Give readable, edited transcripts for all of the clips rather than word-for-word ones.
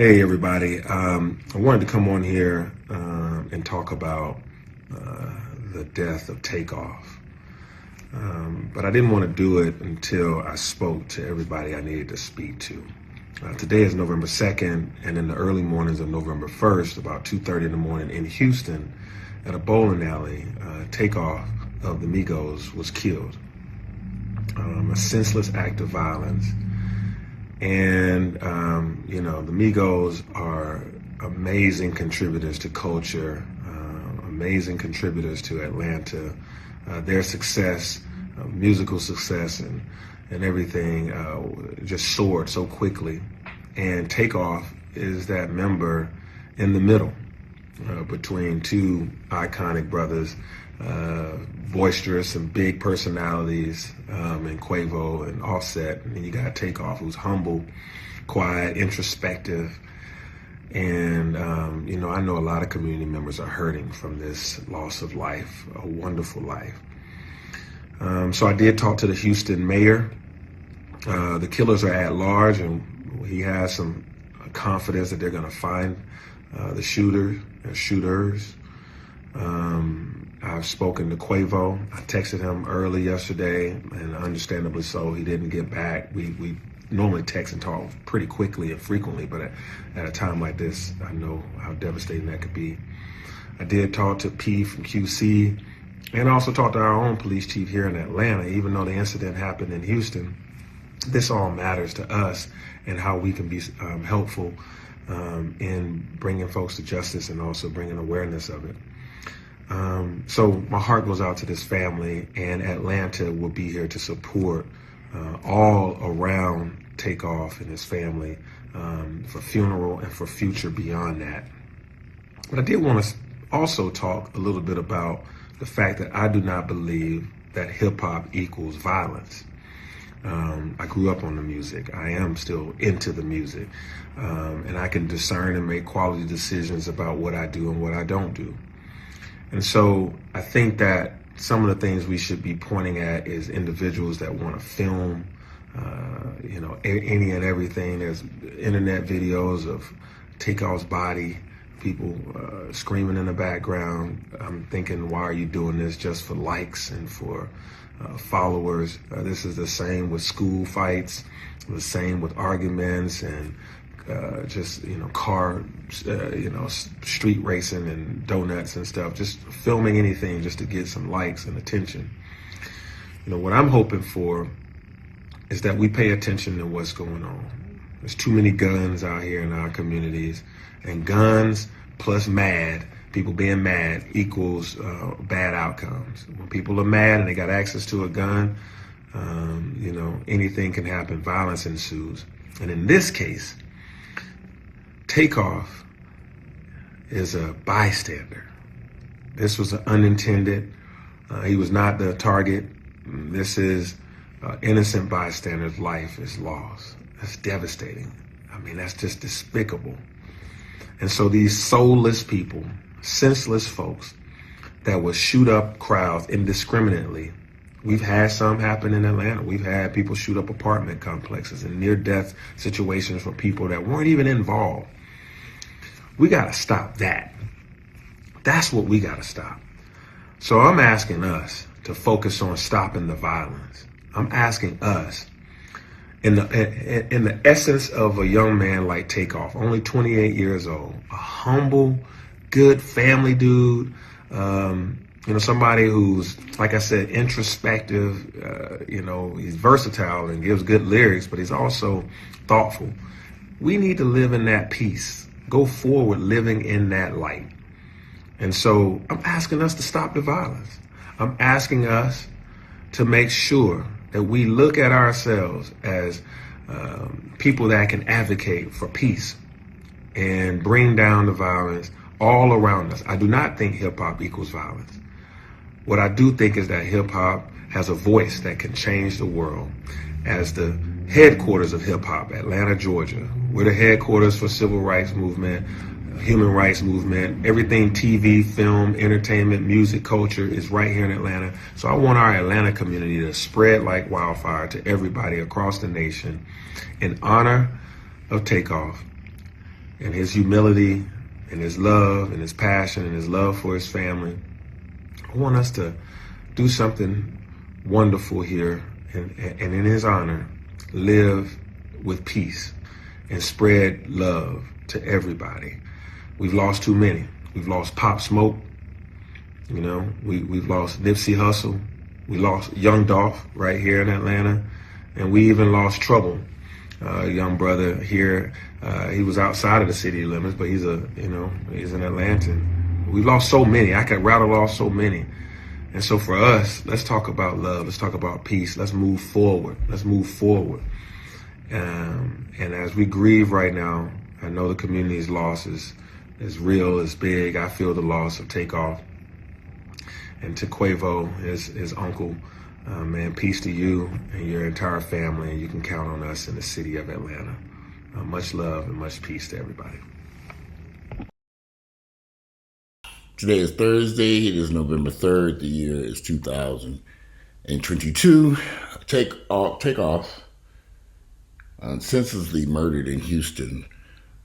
Hey everybody, I wanted to come on here and talk about the death of Takeoff. But I didn't want to do it until I spoke to everybody I needed to speak to. Today is November 2nd, and in the early mornings of November 1st, about 2:30 in the morning in Houston, at a bowling alley, Takeoff of the Migos was killed. A senseless act of violence. And, the Migos are amazing contributors to culture, amazing contributors to Atlanta. Their success, musical success and everything just soared so quickly. And Takeoff is that member in the middle between two iconic brothers, boisterous and big personalities, and Quavo and Offset. And then you got Takeoff, who's humble, quiet, introspective. And, I know a lot of community members are hurting from this loss of life, a wonderful life. So I did talk to the Houston mayor. The killers are at large, and he has some confidence that they're going to find the shooters. I've spoken to Quavo. I texted him early yesterday, and understandably so, he didn't get back. We normally text and talk pretty quickly and frequently, but at a time like this, I know how devastating that could be. I did talk to P from QC, and also talked to our own police chief here in Atlanta. Even though the incident happened in Houston, this all matters to us and how we can be helpful in bringing folks to justice and also bringing awareness of it. So my heart goes out to this family, and Atlanta will be here to support all around Takeoff and his family for funeral and for future beyond that. But I did want to also talk a little bit about the fact that I do not believe that hip hop equals violence. I grew up on the music. I am still into the music, and I can discern and make quality decisions about what I do and what I don't do. And so I think that some of the things we should be pointing at is individuals that want to film, any and everything. There's internet videos of Takeoff's body, people screaming in the background. I'm thinking, why are you doing this? Just for likes and for followers? This is the same with school fights, the same with arguments and street racing and donuts and stuff, just filming anything just to get some likes and attention. What I'm hoping for is that we pay attention to what's going on. There's too many guns out here in our communities, and guns plus people being mad equals bad outcomes. When people are mad and they got access to a gun, anything can happen. Violence ensues. And in this case, Takeoff is a bystander. This was an unintended. He was not the target. This is innocent bystander's life is lost. That's devastating. That's just despicable. And so these soulless people, senseless folks that will shoot up crowds indiscriminately. We've had some happen in Atlanta. We've had people shoot up apartment complexes and near-death situations for people that weren't even involved. We got to stop that. That's what we got to stop. So I'm asking us to focus on stopping the violence. I'm asking us, in the essence of a young man like Takeoff, only 28 years old, a humble, good family dude, somebody who's, like I said, introspective, he's versatile and gives good lyrics, but he's also thoughtful. We need to live in that peace. Go forward living in that light. And so I'm asking us to stop the violence. I'm asking us to make sure that we look at ourselves as people that can advocate for peace and bring down the violence all around us. I do not think hip hop equals violence. What I do think is that hip hop has a voice that can change the world. As the headquarters of hip hop, Atlanta, Georgia, we're the headquarters for civil rights movement, human rights movement, everything TV, film, entertainment, music, culture is right here in Atlanta. So I want our Atlanta community to spread like wildfire to everybody across the nation in honor of Takeoff and his humility and his love and his passion and his love for his family. I want us to do something wonderful here and in his honor, live with peace and spread love to everybody. We've lost too many. We've lost Pop Smoke. You know, we've lost Nipsey Hussle. We lost Young Dolph right here in Atlanta. And we even lost Trouble, a young brother here. He was outside of the city limits, but he's an Atlantan. We've lost so many. I could rattle off so many. And so for us, let's talk about love. Let's talk about peace. Let's move forward. And as we grieve right now, I know the community's loss is real, is big. I feel the loss of Takeoff and to Quavo, his uncle. Man, peace to you and your entire family, and you can count on us in the city of Atlanta. Much love and much peace to everybody. Today is Thursday. It is November 3rd. The year is 2022. Takeoff senselessly murdered in Houston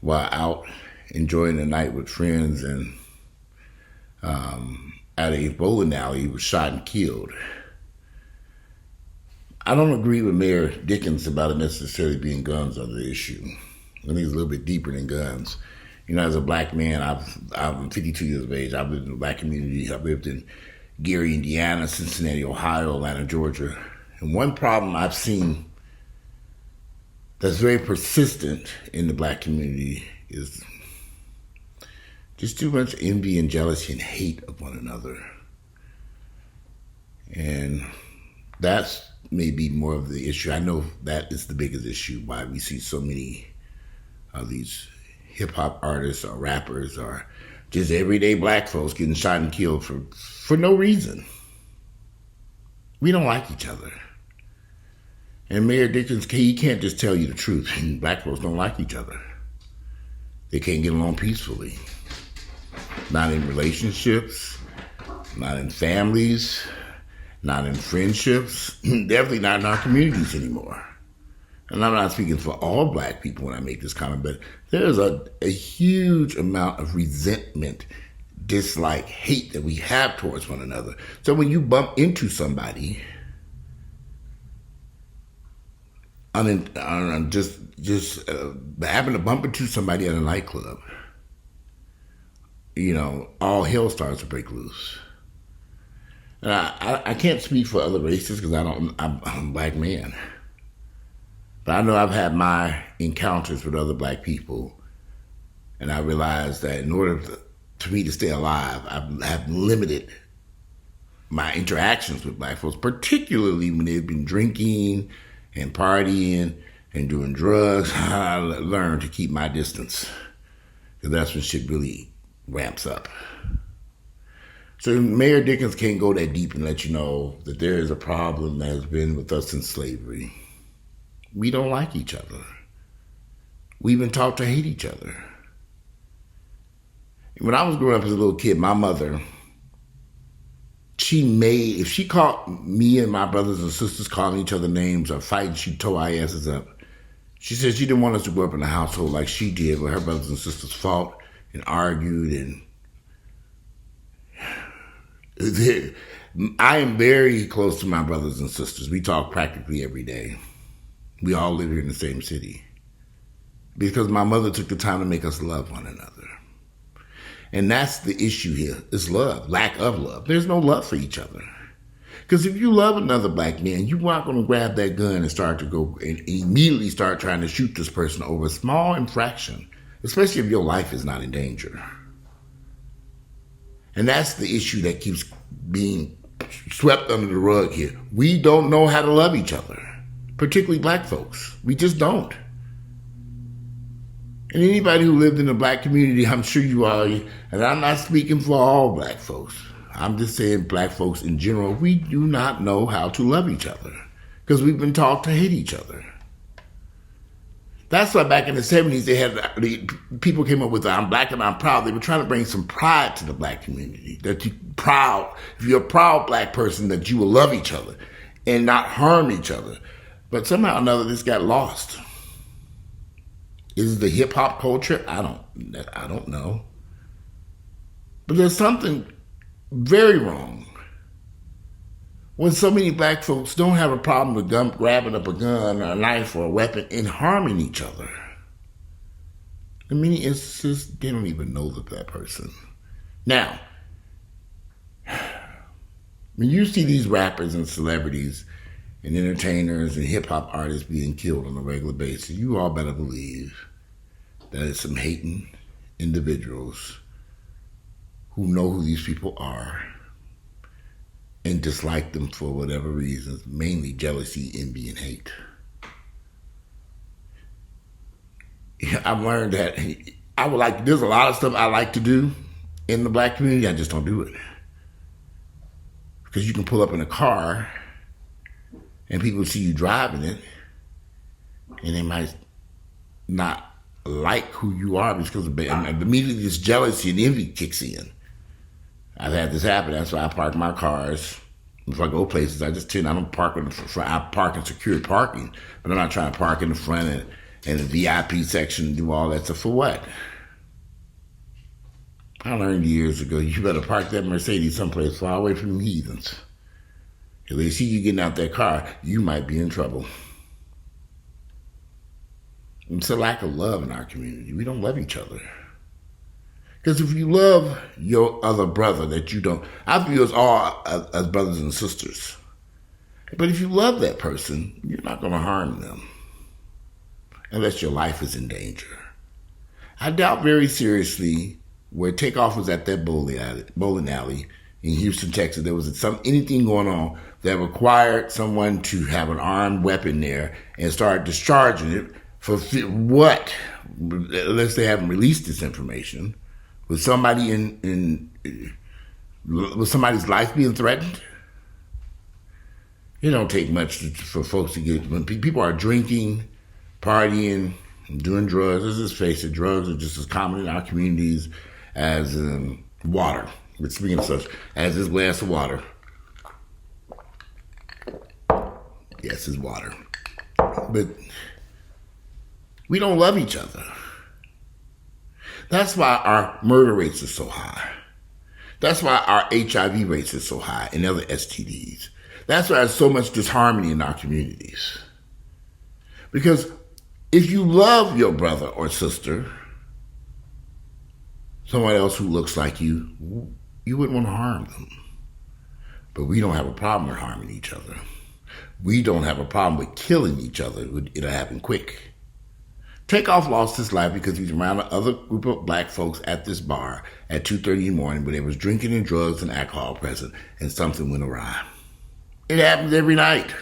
while out enjoying the night with friends, and at a bowling alley, he was shot and killed. I don't agree with Mayor Dickens about it necessarily being guns on the issue. I think it's a little bit deeper than guns. You know, as a black man, I'm 52 years of age. I've lived in the black community. I've lived in Gary, Indiana, Cincinnati, Ohio, Atlanta, Georgia. And one problem I've seen that's very persistent in the black community is just too much envy and jealousy and hate of one another. And that's maybe more of the issue. I know that is the biggest issue, why we see so many of these hip-hop artists or rappers or just everyday black folks getting shot and killed for no reason. We don't like each other. And Mayor Dickens, he can't just tell you the truth. And black folks don't like each other. They can't get along peacefully. Not in relationships, not in families, not in friendships, definitely not in our communities anymore. And I'm not speaking for all black people when I make this comment, but there's a huge amount of resentment, dislike, hate that we have towards one another. So when you bump into somebody, just happen to bump into somebody at a nightclub, you know, all hell starts to break loose. And I can't speak for other races because I'm a black man. But I know I've had my encounters with other black people, and I realized that in order for me to stay alive, I've limited my interactions with black folks, particularly when they've been drinking and partying and doing drugs. I learned to keep my distance because that's when shit really ramps up. So Mayor Dickens can't go that deep and let you know that there is a problem that has been with us since slavery. We don't like each other. We've been taught to hate each other. When I was growing up as a little kid, my mother, if she caught me and my brothers and sisters calling each other names or fighting, she'd toe our asses up. She said she didn't want us to grow up in a household like she did, where her brothers and sisters fought and argued. And I am very close to my brothers and sisters. We talk practically every day. We all live here in the same city because my mother took the time to make us love one another. And that's the issue here, is love, lack of love. There's no love for each other. Because if you love another black man, you're not going to grab that gun and start to go and immediately start trying to shoot this person over a small infraction, especially if your life is not in danger. And that's the issue that keeps being swept under the rug here. We don't know how to love each other. Particularly black folks. We just don't. And anybody who lived in the black community, I'm sure you are, and I'm not speaking for all black folks. I'm just saying black folks in general, we do not know how to love each other because we've been taught to hate each other. That's why back in the 70s, people came up with I'm black and I'm proud. They were trying to bring some pride to the black community. That you're proud, if you're a proud black person, that you will love each other and not harm each other. But somehow or another, this got lost. Is it the hip hop culture? I don't know. But there's something very wrong when so many black folks don't have a problem with grabbing up a gun or a knife or a weapon and harming each other. In many instances, they don't even know that person. Now, when you see these rappers and celebrities and entertainers and hip-hop artists being killed on a regular basis, you all better believe that it's some hating individuals who know who these people are and dislike them for whatever reasons, mainly jealousy, envy, and hate. I've learned that there's a lot of stuff I like to do in the black community, I just don't do it. Because you can pull up in a car and people see you driving it and they might not like who you are because immediately this jealousy and envy kicks in. I've had this happen. That's why I park my cars. If I go places, I don't park in the front. I park in secured parking, but I'm not trying to park in the front and the VIP section and do all that stuff. For what? I learned years ago, you better park that Mercedes someplace far away from them heathens. If they see you getting out that car, you might be in trouble. It's a lack of love in our community. We don't love each other. Because if you love your other brother that you don't, I view us all as brothers and sisters. But if you love that person, you're not going to harm them unless your life is in danger. I doubt very seriously where Takeoff was at that bowling alley in Houston, Texas, there was anything going on that required someone to have an armed weapon there and start discharging it for what? Unless they haven't released this information. Was somebody was somebody's life being threatened? It don't take much for folks to get, when people are drinking, partying, and doing drugs, let's just face it, drugs are just as common in our communities as water. But speaking of such, as this glass of water. Yes, it's water. But we don't love each other. That's why our murder rates are so high. That's why our HIV rates are so high and other STDs. That's why there's so much disharmony in our communities. Because if you love your brother or sister, someone else who looks like you wouldn't want to harm them. But we don't have a problem with harming each other. We don't have a problem with killing each other. It'll happen quick. Takeoff lost his life because he was around another group of black folks at this bar at 2:30 in the morning where there was drinking and drugs and alcohol present, and something went awry. It happens every night.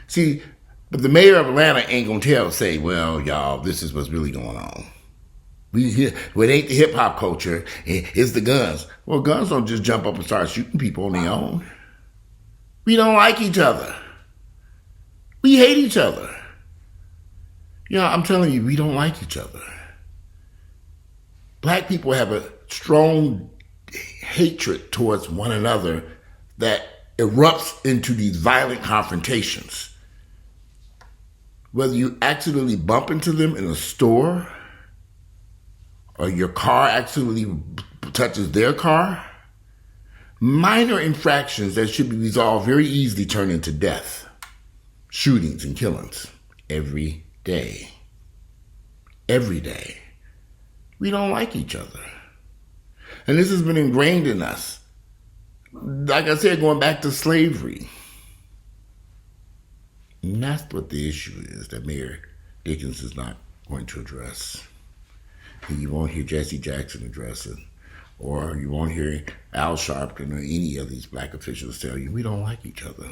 See, but the mayor of Atlanta ain't gonna say, well, y'all, this is what's really going on. Well, it ain't the hip-hop culture, it's the guns. Well, guns don't just jump up and start shooting people on their own. We don't like each other. We hate each other. I'm telling you, we don't like each other. Black people have a strong hatred towards one another that erupts into these violent confrontations. Whether you accidentally bump into them in a store or your car accidentally touches their car, minor infractions that should be resolved very easily turn into death, shootings and killings every day. Every day. We don't like each other. And this has been ingrained in us. Like I said, going back to slavery. And that's what the issue is that Mayor Dickens is not going to address. And you won't hear Jesse Jackson address it. Or you won't hear Al Sharpton or any of these black officials tell you, we don't like each other.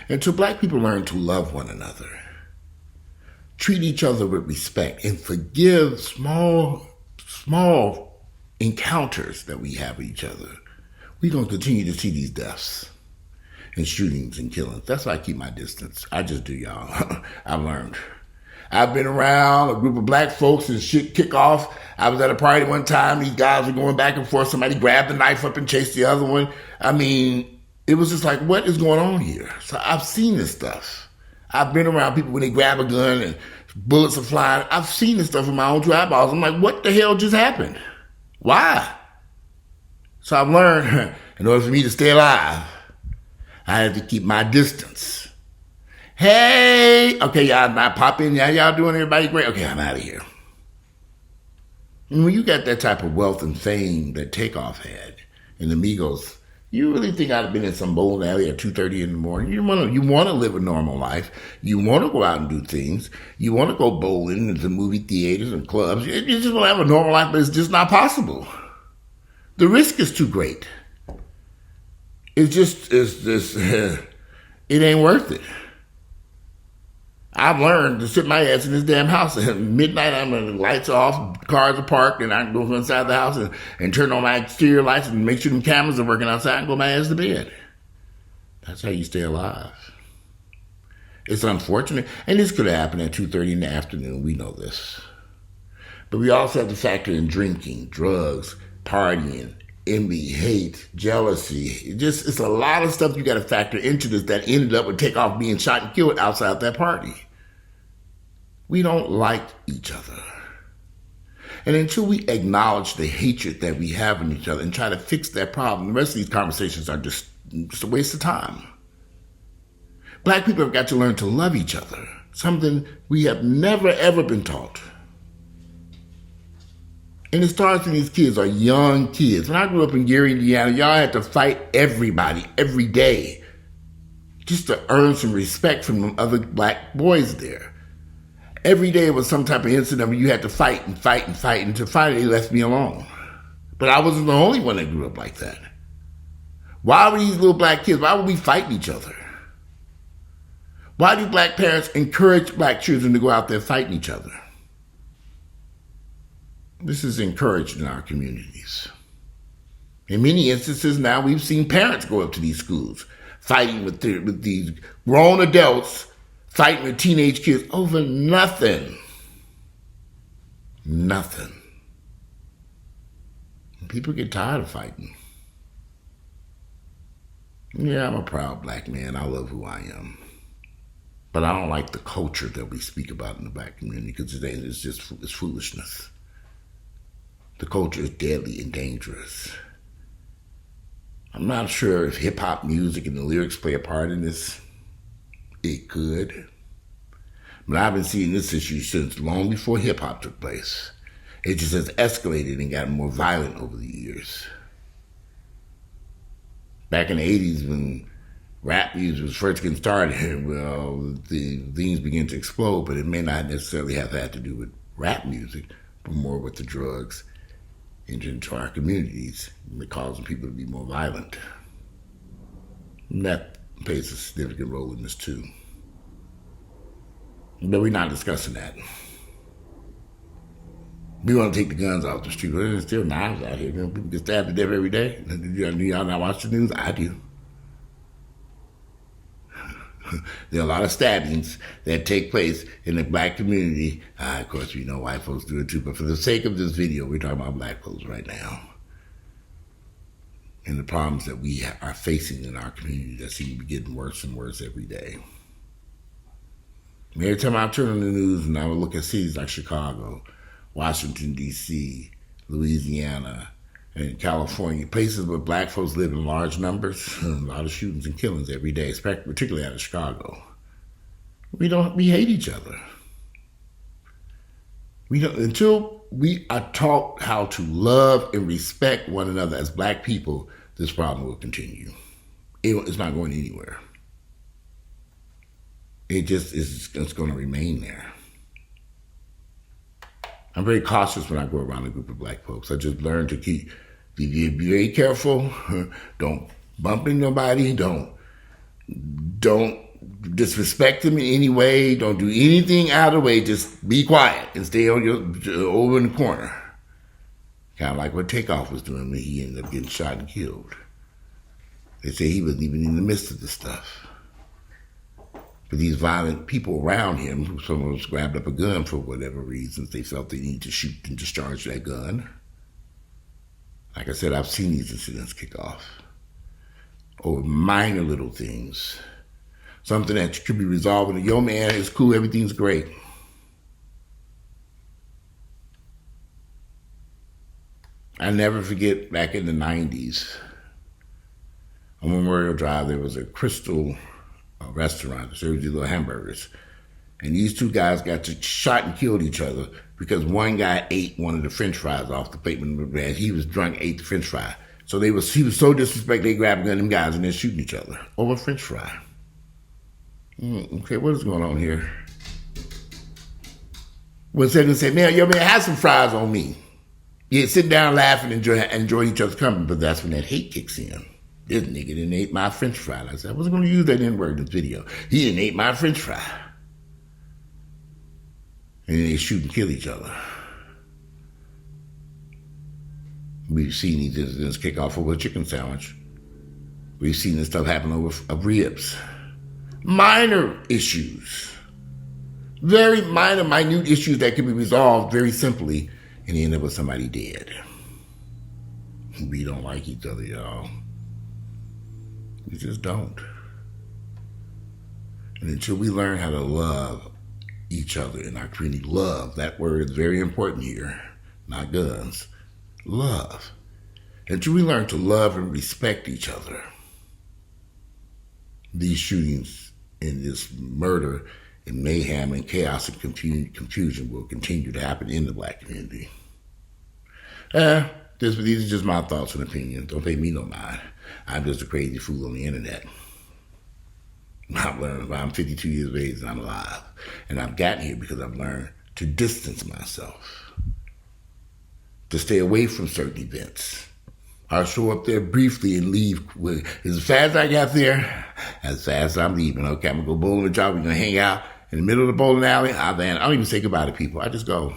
Until black people learn to love one another, treat each other with respect, and forgive small encounters that we have with each other, we're going to continue to see these deaths and shootings and killings. That's why I keep my distance. I just do, y'all. I've learned. I've been around a group of black folks and shit kick off. I was at a party one time. These guys were going back and forth. Somebody grabbed the knife up and chased the other one. I mean, it was just like, what is going on here? So I've seen this stuff. I've been around people when they grab a gun and Bullets are flying. I've seen this stuff with my own two eyeballs. I'm like, what the hell just happened? Why? So I've learned, in order for me to stay alive, I have to keep my distance. Hey, okay, y'all, I pop in. Y'all doing everybody great? Okay, I'm out of here. And when you got that type of wealth and fame that Takeoff had and the Migos, you really think I'd have been in some bowling alley at 2:30 in the morning? You want to live a normal life. You want to go out and do things. You want to go bowling into movie theaters and clubs. You just want to have a normal life, but it's just not possible. The risk is too great. It ain't worth it. I've learned to sit my ass in this damn house at midnight. I'm the lights off, cars are parked, and I can go inside the house and turn on my exterior lights and make sure them cameras are working outside and go my ass to bed. That's how you stay alive. It's unfortunate, and this could have happened at 2:30 in the afternoon. We know this. But we also have to factor in drinking, drugs, partying, envy, hate, jealousy. It's a lot of stuff you got to factor into this that ended up with Takeoff being shot and killed outside that party. We don't like each other. And until we acknowledge the hatred that we have in each other and try to fix that problem, the rest of these conversations are just a waste of time. Black people have got to learn to love each other, something we have never, ever been taught. And it starts when these kids are young kids. When I grew up in Gary, Indiana, y'all had to fight everybody every day just to earn some respect from the other black boys there. Every day was some type of incident where you had to fight and fight and fight until finally they left me alone. But I wasn't the only one that grew up like that. Why were these little black kids, why would we fight each other? Why do black parents encourage black children to go out there fighting each other? This is encouraged in our communities. In many instances now we've seen parents go up to these schools fighting with these grown adults, fighting with teenage kids over nothing. Nothing. And people get tired of fighting. Yeah, I'm a proud black man. I love who I am. But I don't like the culture that we speak about in the black community because it's foolishness. The culture is deadly and dangerous. I'm not sure if hip-hop music and the lyrics play a part in this. It could. But I've been seeing this issue since long before hip-hop took place. It just has escalated and gotten more violent over the years. Back in the 80s when rap music was first getting started, well, the things began to explode, but it may not necessarily have had to do with rap music, but more with the drugs into our communities, causing people to be more violent. And that plays a significant role in this too. But we're not discussing that. We want to take the guns off the street. Well, there's still knives out here. People get stabbed to death every day. Do y'all not watch the news? I do. There are a lot of stabbings that take place in the black community. Of course, we know white folks do it too, but for the sake of this video, we're talking about black folks right now. And the problems that we are facing in our community that seem to be getting worse and worse every day. Every time I turn on the news and I would look at cities like Chicago, Washington, D.C., Louisiana, and California, places where black folks live in large numbers, a lot of shootings and killings every day, particularly out of Chicago. We hate each other. Until we are taught how to love and respect one another as black people, this problem will continue. It's not going anywhere. It's going to remain there. I'm very cautious when I go around a group of black folks. I just learned to be very careful. Don't bump into nobody. Don't disrespect them in any way. Don't do anything out of the way. Just be quiet and stay on over in the corner. Kind of like what Takeoff was doing when he ended up getting shot and killed. They say he wasn't even in the midst of the stuff. But these violent people around him, someone was grabbed up a gun for whatever reasons, they felt they needed to shoot and discharge that gun. Like I said, I've seen these incidents kick off over minor little things. Something that could be resolved with, yo man, it's cool, everything's great. I never forget back in the 90s on Memorial Drive, there was a Crystal restaurant that served these little hamburgers. And these two guys got shot and killed each other because one guy ate one of the French fries off the plate when he was drunk, ate the French fry. So he was so disrespectful, they grabbed them guys and they're shooting each other over French fry. Okay, what is going on here? Well, instead of saying, man, have some fries on me. Yeah, sit down, laugh, and enjoy each other's company. But that's when that hate kicks in. This nigga didn't ate my French fry. I said, I wasn't going to use that N-word in this video. He didn't ate my French fry. And then they shoot and kill each other. We've seen these incidents kick off over a chicken sandwich. We've seen this stuff happen over ribs. Minor issues. Very minor, minute issues that can be resolved very simply and end up with somebody dead. We don't like each other, y'all. We just don't. And until we learn how to love each other in our community, love, that word is very important here, not guns. Love. Until we learn to love and respect each other, these shootings and this murder and mayhem and chaos and confusion will continue to happen in the black community. These are just my thoughts and opinions. Don't pay me no mind. I'm just a crazy fool on the internet. I've learned I'm 52 years of age and I'm alive. And I've gotten here because I've learned to distance myself, to stay away from certain events. I'll show up there briefly and leave as fast as I got there, as fast as I'm leaving. Okay, I'm going to go bowling with y'all. We're going to hang out in the middle of the bowling alley. I don't even say goodbye to people. I just go.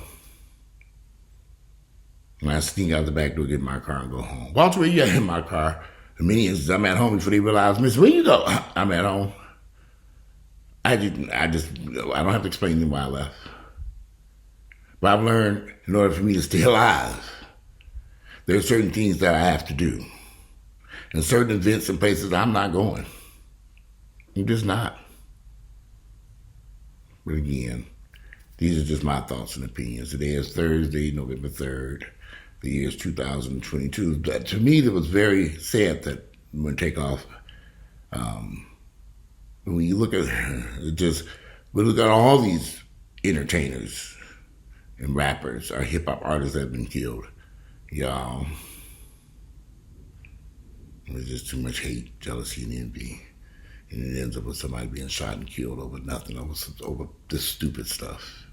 And I sneak out the back door, get in my car, and go home. Walter, where you at in my car? In many instances, I'm at home before they realize, Miss, where you go? I'm at home. I don't have to explain to them why I left. But I've learned in order for me to stay alive, there are certain things that I have to do. And certain events and places I'm not going. I'm just not. But again, these are just my thoughts and opinions. Today is Thursday, November 3rd. The year is 2022. To me, it was very sad that when Takeoff, when you look at we look at all these entertainers and rappers, our hip hop artists that have been killed. Y'all, there's just too much hate, jealousy, and envy. And it ends up with somebody being shot and killed over nothing, over this stupid stuff.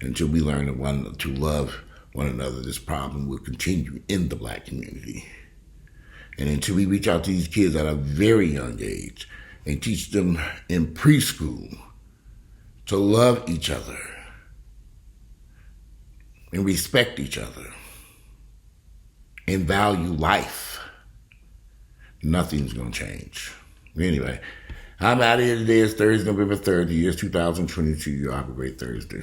Until we learn to love one another, this problem will continue in the black community. And until we reach out to these kids at a very young age and teach them in preschool to love each other and respect each other and value life, nothing's going to change. Anyway, I'm out of here today. It's Thursday, November 3rd. The year is 2022. You have a great Thursday.